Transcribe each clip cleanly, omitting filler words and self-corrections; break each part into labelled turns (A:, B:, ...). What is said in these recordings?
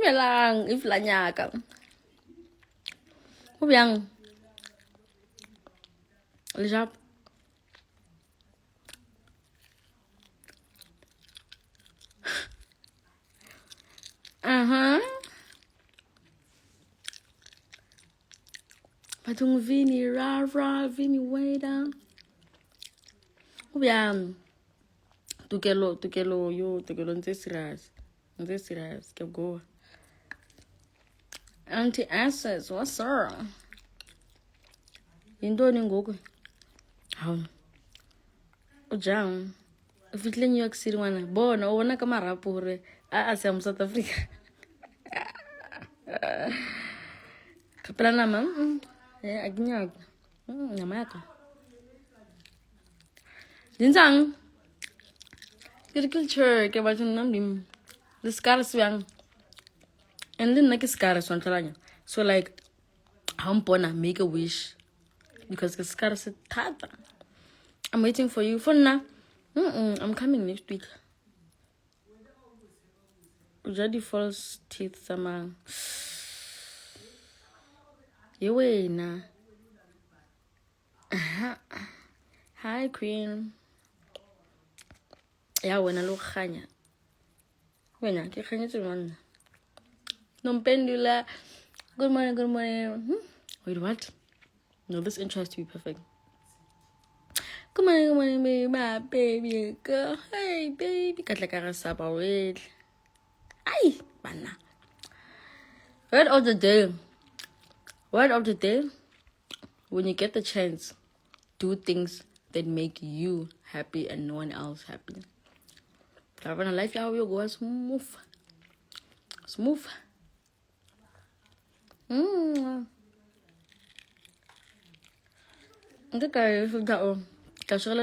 A: Dumelang, if la nyaka. Ho byang? Le jap. Batung Vini, ra, Vini, way down. Ho byang? Tukelo, nte serious. Nte serious, ke go. Auntie Access, what's up? Yintoni ngoku? Hawu. Ujang. Ufihle New York City wana. Bona, ubona ka marapo hore a siya mo South Africa. Kapela nama? Aginyaka. Nama yaka. Dinsang. Culture ke batho nna mdim. The scars yang. And then like scars on talanya. So like how mpona make a wish because the scars tata. I'm waiting for you for now. I'm coming next week. Ujadi false teeth sama. Yewena. Hi Queen. Ya wena lo khanya. Wena ke khanya tswana. Nompendula. Good morning. Wait, what? No, this intro has to be perfect. Good morning, baby, my baby girl. Hey, baby. Katlaka saba wait. Ay, bana. Word of the day. When you get the chance, do things that make you happy and no one else happy. Having a life how you go smooth. Okay, ka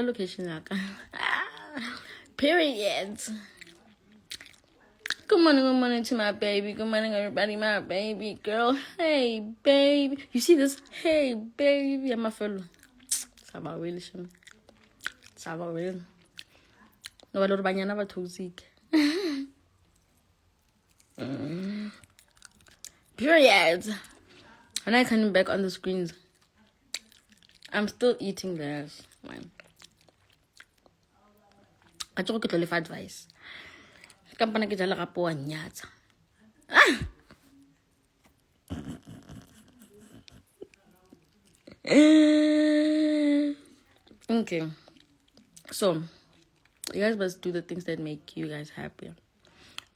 A: location yaka. Period. Good morning to my baby. Good morning, everybody, my baby girl. Hey, baby. You see this? Hey, baby. I'm a fellow. Saba really, shame. Saba really. No, I don't banya never too sick. Period. And I coming back on the screens. I'm still eating this. I took it to advice. Kampana ke jala gapo wa nyatsa. Okay. So, you guys must do the things that make you guys happy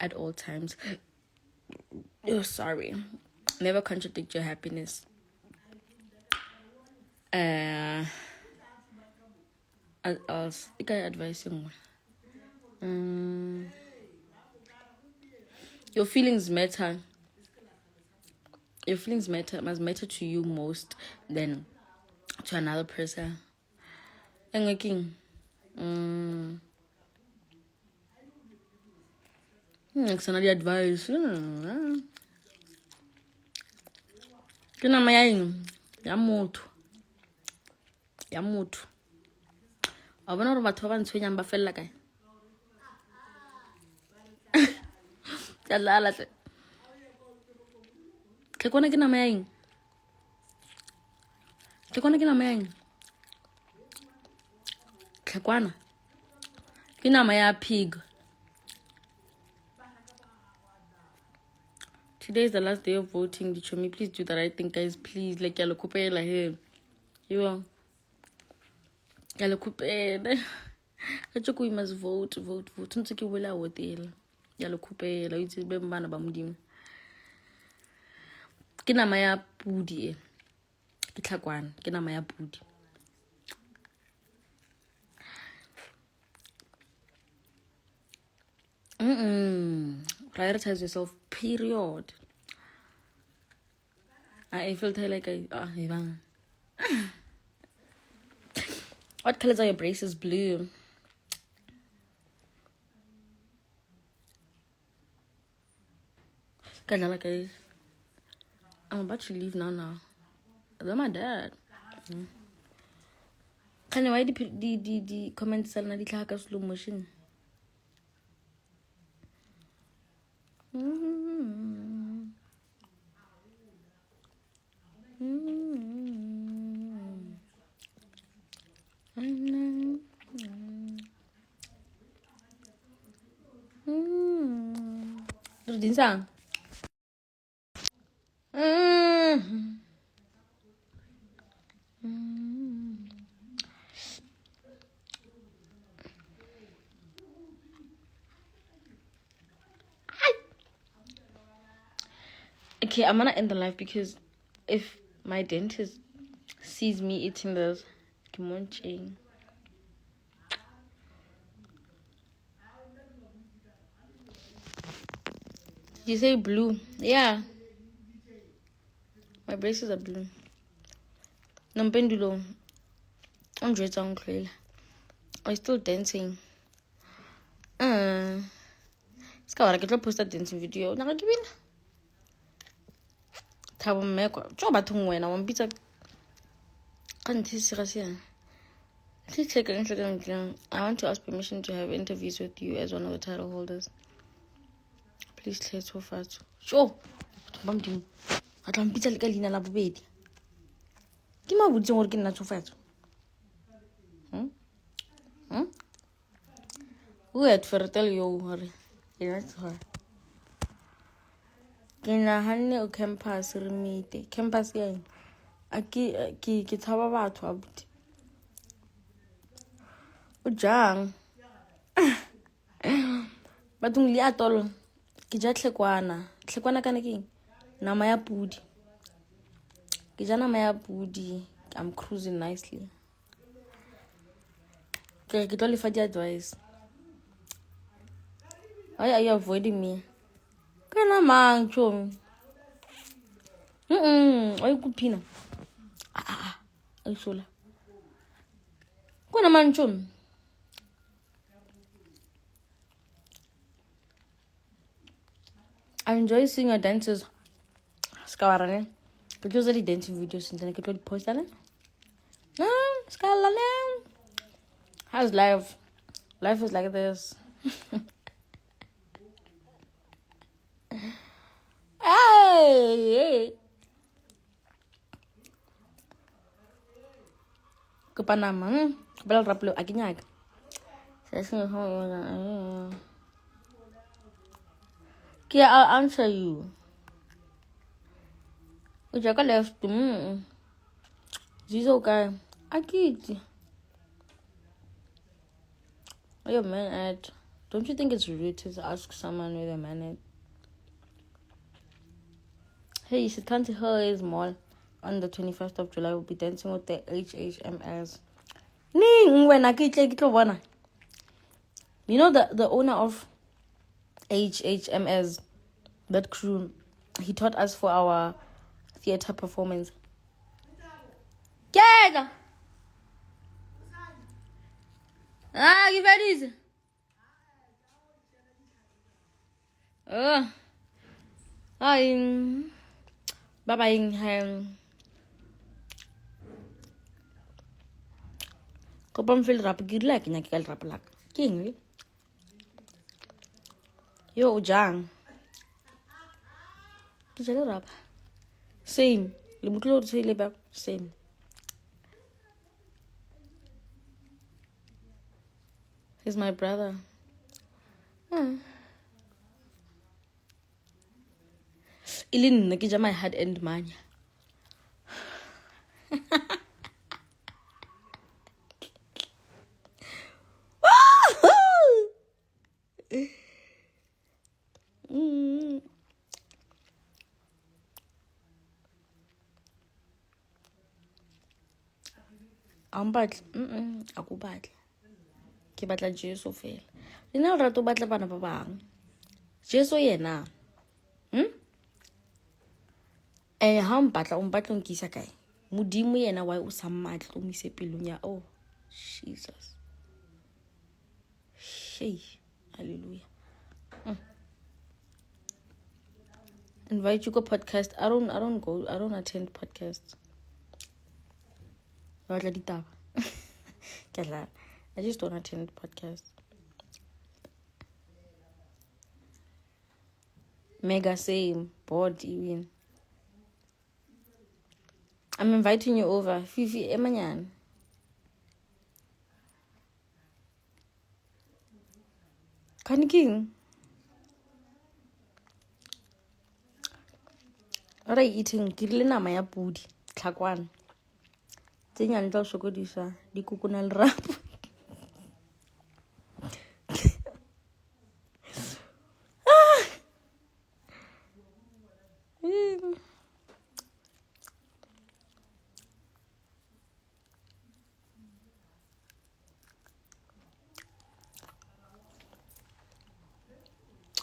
A: at all times. Oh, sorry. Never contradict your happiness. As I advise you. Your feelings matter. Your feelings must matter to you most than to another person. And king. It's another advice. Kina mayaing ya motho. A bona gore batho ba ba ntshwenyang ba fella kae? Ya lala tle. Ke kona ke nama yaing. Kekwana. Ke nama ya pig. Today is the last day of voting. Dichomi, please do the right thing, guys. Please, like yalo kupela here. You are. Yalo kupela. We must vote. Ntse ke wela hotel. Yalo kupela. Itse be mbana ba modimo. Ke nama ya pudi. Ke tlhakwana. Ke nama ya pudi. Prioritize yourself, period. I felt like what colors are your braces? Blue. Guys, I'm about to leave now. They're my dad. Can you why the comments are not like slow motion? Dinsang. Mm. Okay, I'm gonna end the live because if my dentist sees me eating this kimonching. You say blue? Yeah. My braces are blue. Nampendulo. I'm dressed on clear. I'm still dancing. Ska get post a dancing video. Nakagibin. Lethabo Mekoa. Jo bathong wena wa mpitsa ka ntse serious ya. Please take an Instagram. I want to ask permission to have interviews with you as one of the title holders. Please clear so fast. Sure. Bam dim. Ga tla mpitsa le ka lina la bobedi. Ke ma botse gore ke nna tsofatso. Who had for tell you hore. That's her. Ke nahanne o campus re meet. Campus ya. Ke tshaba batho abuti. O jang. Bathong le atolo. Ke ja tlhekwana. Tlhekwana kana ke nama ya pudi. Ke ja nama ya pudi. I'm cruising nicely. Ke tlo le fa di advice. Why are you avoiding me? Kana mang chom. Ay kupina. Ay sola. Kana mang chom. I enjoy seeing your dances. Skawarane. Ke tlo di dancing videos and then ke tlo di post ala. Skalale. How's life? Life is like this. Hey. Ke Panama. Bel raplo akinyaga. Okay, I'll answer you. Ujaka left. Zizo guy. Akiti. Where your man at? Don't you think it's rude to ask someone where their man at? Hey, you should come to her mall on the 21st of July. We'll be dancing with the HHMS. You know the owner of HHMS, that crew, he taught us for our theater performance. Get! Give it easy. Bye-bye. Kopam feel rap girla kinya kikal rap lak. King. Yo jang. Kijalo rap. Same. Limutlo say leba same. He's my brother. Ilin nakija my head end mania. Ambat akubatla. Ke batla Jesu fela. Lena o rata o batla bana ba bang. Jesu yena. Ha mpatla o mpatla o nkisa kae? Modimo yena wa o sa matla o mise pelong ya oh Jesus. Hey, hallelujah. Invite you go podcast. I don't attend podcasts. I just don't attend podcasts. Mega same, bored even. I'm inviting you over. Fifi Emanyan. Kaniking. What are you eating? Ke rile nama ya pudi, tlhakwana. Tse nyane tla o sokodisa, dikuku na lerapo.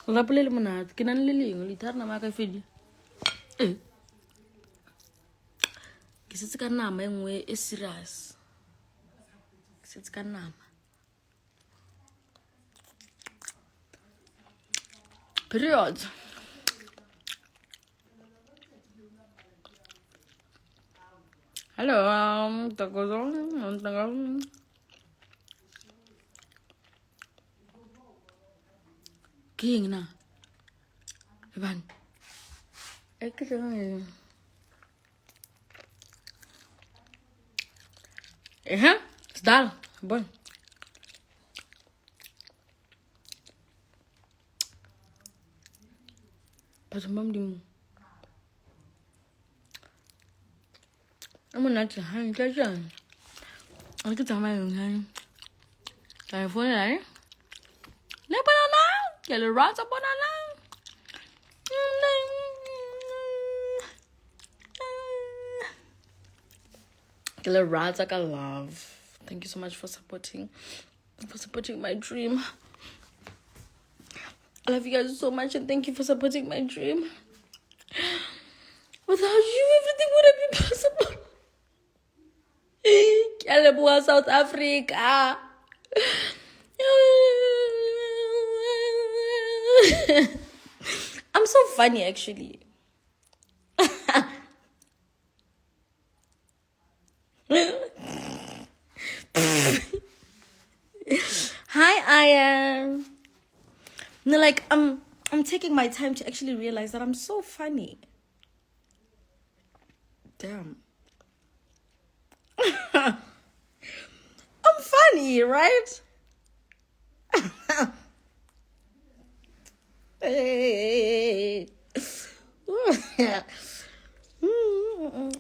A: Lerapo le le monate, ke nang le lengwe, lethari nama ya ka e fedile. Ke setse ka nama e nngwe e serious. Ke setse ka nama. Period. Hello, King na. Evan. Sdal. Bon. Pas mam di mo. Amo na tsa han tsa jan. Ang kita mai han. Sai phone lại. Le banana. Cái là rasa banana. Killer Razak, I love. Thank you so much for supporting my dream. I love you guys so much and thank you for supporting my dream. Without you, everything wouldn't be possible. Kaleboa, South Africa. I'm so funny, actually. Hi, Ian. No, like I'm taking my time to actually realize that I'm so funny. Damn. I'm funny, right?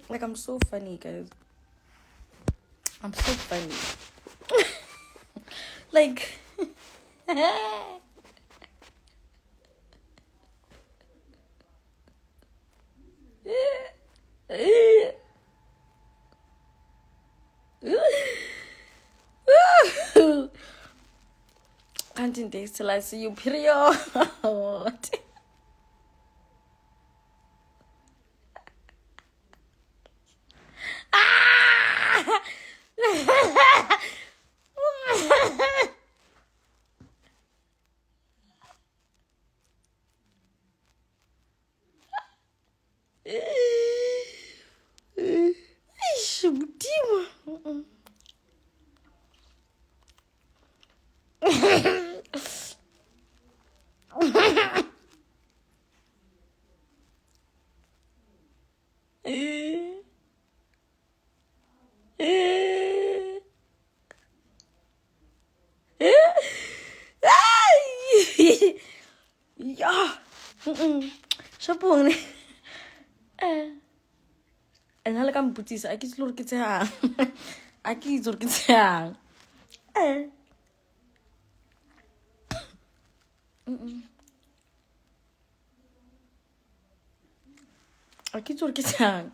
A: Like I'm so funny, guys. I'm so funny. Like counting days till I see you, period. Yeah. Shapong ne. And hala ka mputisa a ke tlo re ke tsehang. A ke itse re ke tsehang. A ke itse re ke tsehang.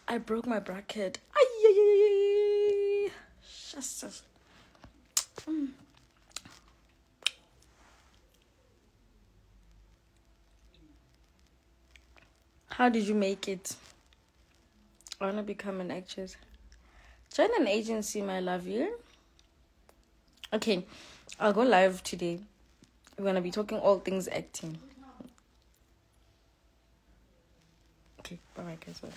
A: I broke my bracket. Ay. Just. How did you make it? I want to become an actress. Join an agency, my love, you. Okay, I'll go live today. We're going to be talking all things acting. Okay, bye-bye, guys. Bye.